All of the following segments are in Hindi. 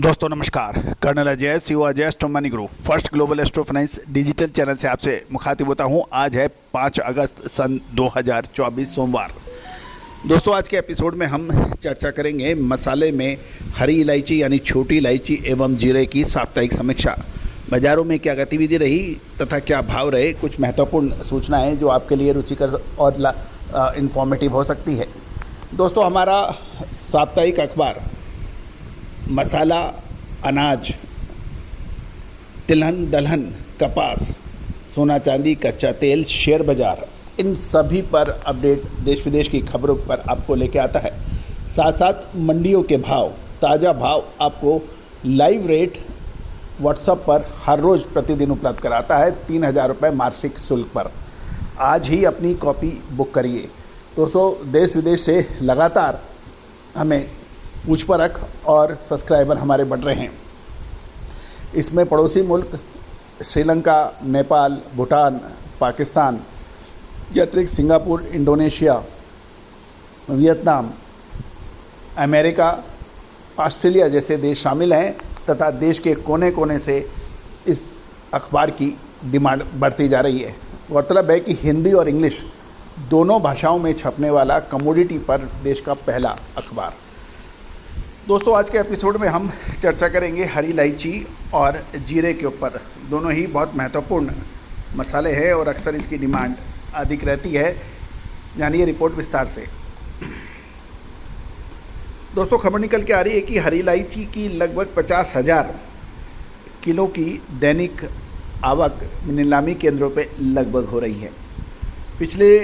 दोस्तों नमस्कार। Colonel Ajay CO Ajay astro money group first global astro finance digital channel से आपसे मुखातिब होता हूं। आज है 5 अगस्त सन 2024 सोमवार। दोस्तों आज के एपिसोड में हम चर्चा करेंगे मसाले में हरी इलायची यानी छोटी इलायची एवं जीरे की साप्ताहिक समीक्षा। बाज़ारों में क्या गतिविधि रही तथा क्या भाव रहे, कुछ महत्वपूर्ण सूचनाएं जो आपके लिए रुचिकर और इंफॉर्मेटिव हो सकती है। दोस्तों हमारा साप्ताहिक अखबार मसाला, अनाज, तिलहन दलहन, कपास, सोना चांदी, कच्चा तेल, शेयर बाज़ार, इन सभी पर अपडेट देश विदेश की खबरों पर आपको लेके आता है। साथ साथ मंडियों के भाव, ताज़ा भाव आपको लाइव रेट व्हाट्सएप पर हर रोज़ प्रतिदिन उपलब्ध कराता है 3000 रुपये मासिक शुल्क पर। आज ही अपनी कॉपी बुक करिए। दोस्तों देश विदेश से लगातार हमें पूछपरख और सब्सक्राइबर हमारे बढ़ रहे हैं। इसमें पड़ोसी मुल्क श्रीलंका, नेपाल, भूटान, पाकिस्तान के अतिरिक्त Singapore, Indonesia, Vietnam, America, Australia जैसे देश शामिल हैं तथा देश के कोने कोने से इस अखबार की डिमांड बढ़ती जा रही है। गौरतलब है कि हिंदी और इंग्लिश दोनों भाषाओं में छपने वाला कमोडिटी पर देश का पहला अखबार। दोस्तों आज के एपिसोड में हम चर्चा करेंगे हरी इलायची और जीरे के ऊपर। दोनों ही बहुत महत्वपूर्ण मसाले हैं और अक्सर इसकी डिमांड अधिक रहती है। जानिए रिपोर्ट विस्तार से। दोस्तों खबर निकल के आ रही है कि हरी इलायची की लगभग 50,000 किलो की दैनिक आवक नीलामी केंद्रों पे लगभग हो रही है। पिछले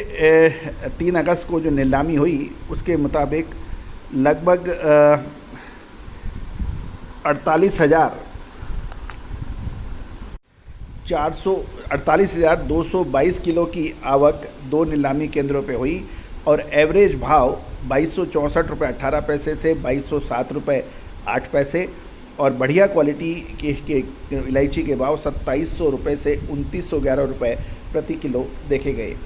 3 अगस्त को जो नीलामी हुई उसके मुताबिक लगभग 48,222 किलो की आवक 2 नीलामी केंद्रों पे हुई और एवरेज भाव 2264 रुपये 18 पैसे से 2207 रुपये 8 पैसे और बढ़िया क्वालिटी के इलायची के भाव 2700 रुपये से 2911 रुपये प्रति किलो देखे गए।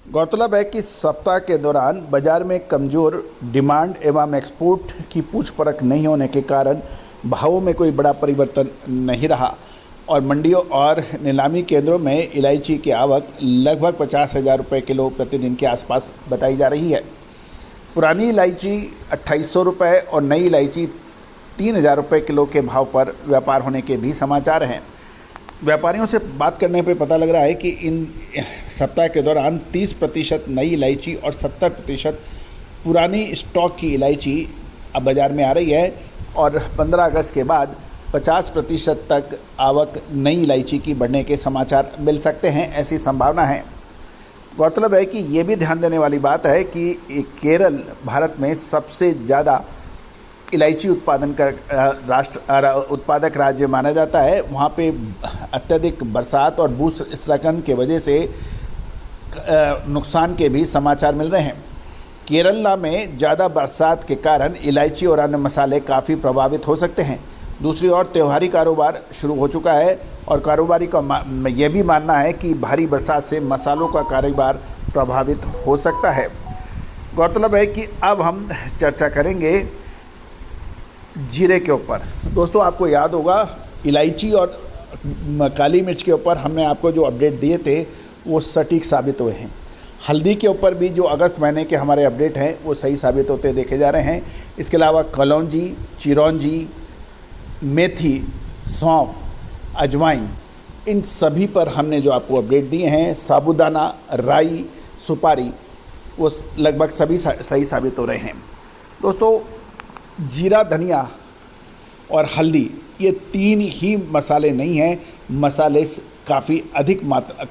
गौरतलब है कि सप्ताह के दौरान बाजार में कमज़ोर डिमांड एवं एक्सपोर्ट की पूछ परख नहीं होने के कारण भावों में कोई बड़ा परिवर्तन नहीं रहा और मंडियों और नीलामी केंद्रों में इलायची की आवक लगभग 50,000 रुपये किलो प्रतिदिन के आसपास बताई जा रही है। पुरानी इलायची 2800 रुपये और नई इलायची 3000 रुपये किलो के भाव पर व्यापार होने के भी समाचार हैं। व्यापारियों से बात करने पे पता लग रहा है कि इन सप्ताह के दौरान 30% नई इलायची और 70% पुरानी स्टॉक की इलायची अब बाज़ार में आ रही है और 15 अगस्त के बाद 50% तक आवक नई इलायची की बढ़ने के समाचार मिल सकते हैं, ऐसी संभावना है। गौरतलब है कि ये भी ध्यान देने वाली बात है कि केरल भारत में सबसे ज़्यादा इलायची उत्पादन का उत्पादक राज्य माना जाता है। वहाँ पे अत्यधिक बरसात और भूस्खलन के वजह से नुकसान के भी समाचार मिल रहे हैं। केरला में ज़्यादा बरसात के कारण इलायची और अन्य मसाले काफ़ी प्रभावित हो सकते हैं। दूसरी ओर त्योहारी कारोबार शुरू हो चुका है और कारोबारी का यह भी मानना है कि भारी बरसात से मसालों का कारोबार प्रभावित हो सकता है। गौरतलब है कि अब हम चर्चा करेंगे जीरे के ऊपर। दोस्तों आपको याद होगा इलायची और काली मिर्च के ऊपर हमने आपको जो अपडेट दिए थे वो सटीक साबित हुए हैं। हल्दी के ऊपर भी जो अगस्त महीने के हमारे अपडेट हैं वो सही साबित होते देखे जा रहे हैं। इसके अलावा कलौंजी, चिरौंजी, मेथी, सौंफ, अजवाइन, इन सभी पर हमने जो आपको अपडेट दिए हैं, साबूदाना, राई, सुपारी, वो लगभग सभी सही साबित हो रहे हैं। दोस्तों जीरा, धनिया और हल्दी ये 3 ही मसाले नहीं हैं, मसाले काफ़ी अधिक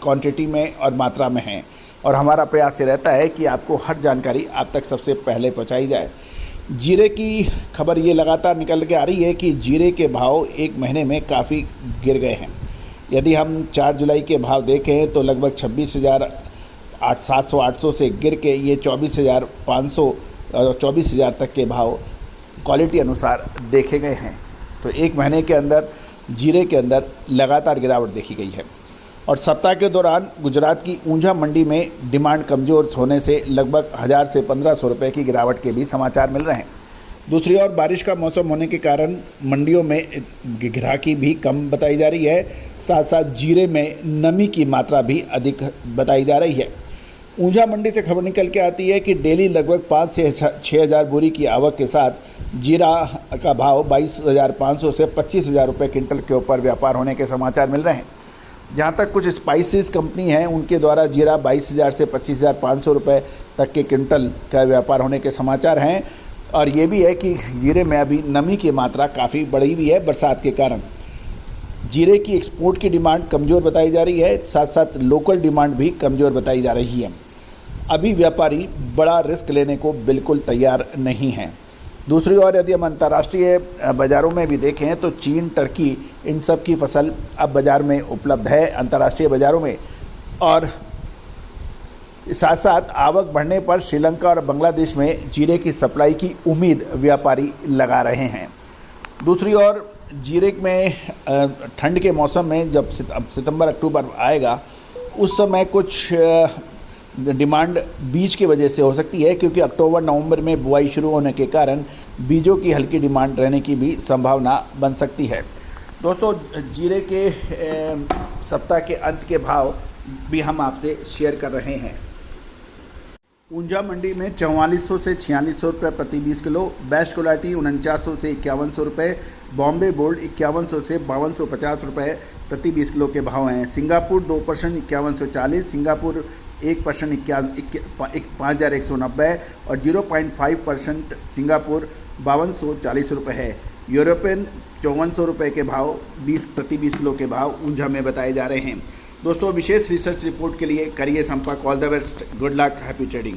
क्वांटिटी में और मात्रा में हैं और हमारा प्रयास ये रहता है कि आपको हर जानकारी आप तक सबसे पहले पहुंचाई जाए। जीरे की खबर ये लगातार निकल के आ रही है कि जीरे के भाव एक महीने में काफ़ी गिर गए हैं। यदि हम 4 जुलाई के भाव देखें तो लगभग 26,700-800 से गिर के ये 24,500 और 24,000 तक के भाव क्वालिटी अनुसार देखे गए हैं। तो एक महीने के अंदर जीरे के अंदर लगातार गिरावट देखी गई है और सप्ताह के दौरान गुजरात की ऊंझा मंडी में डिमांड कमज़ोर होने से लगभग 1000 से 1500 रुपये की गिरावट के भी समाचार मिल रहे हैं। दूसरी ओर बारिश का मौसम होने के कारण मंडियों में ग्राहकी भी कम बताई जा रही है। साथ साथ जीरे में नमी की मात्रा भी अधिक बताई जा रही है। ऊंझा मंडी से खबर निकल के आती है कि डेली लगभग 5 से 6 हज़ार बोरी की आवक के साथ जीरा का भाव 22,500 से 25,000 रुपये क्विंटल के ऊपर व्यापार होने के समाचार मिल रहे हैं। जहां तक कुछ स्पाइसेस कंपनी हैं, उनके द्वारा जीरा 22,000 से 25,500 रुपये तक के क्विंटल का व्यापार होने के समाचार हैं। और ये भी है कि जीरे में अभी नमी की मात्रा काफ़ी बढ़ी हुई है बरसात के कारण। जीरे की एक्सपोर्ट की डिमांड कमज़ोर बताई जा रही है, साथ साथ लोकल डिमांड भी कमज़ोर बताई जा रही है। अभी व्यापारी बड़ा रिस्क लेने को बिल्कुल तैयार नहीं हैं। दूसरी ओर यदि हम अंतर्राष्ट्रीय बाज़ारों में भी देखें तो चीन, टर्की, इन सब की फसल अब बाज़ार में उपलब्ध है अंतर्राष्ट्रीय बाज़ारों में। और साथ साथ आवक बढ़ने पर श्रीलंका और बांग्लादेश में जीरे की सप्लाई की उम्मीद व्यापारी लगा रहे हैं। दूसरी ओर जीरे में ठंड के मौसम में जब सितंबर अक्टूबर आएगा, उस समय कुछ डिमांड बीज की वजह से हो सकती है, क्योंकि अक्टूबर नवंबर में बुआई शुरू होने के कारण बीजों की हल्की डिमांड रहने की भी संभावना बन सकती है। दोस्तों, जीरे के सप्ताह के अंत के भाव भी हम आपसे शेयर कर रहे हैं। ऊंझा मंडी में 4400 से 4600 रुपये प्रति 20 किलो, बेस्ट क्वालिटी 4900 से 5100 रुपये, बॉम्बे बोल्ड 5100 से 5250 रुपये प्रति 20 किलो के भाव हैं। सिंगापुर 2% 5140, सिंगापुर 1% 5190 और 0.5% सिंगापुर 5240 रुपये है। यूरोपियन 5400 रुपये के भाव प्रति 20 किलो के भाव ऊंझा में बताए जा रहे हैं। दोस्तों, विशेष रिसर्च रिपोर्ट के लिए करिए संपर्क। All the best, good luck, happy trading.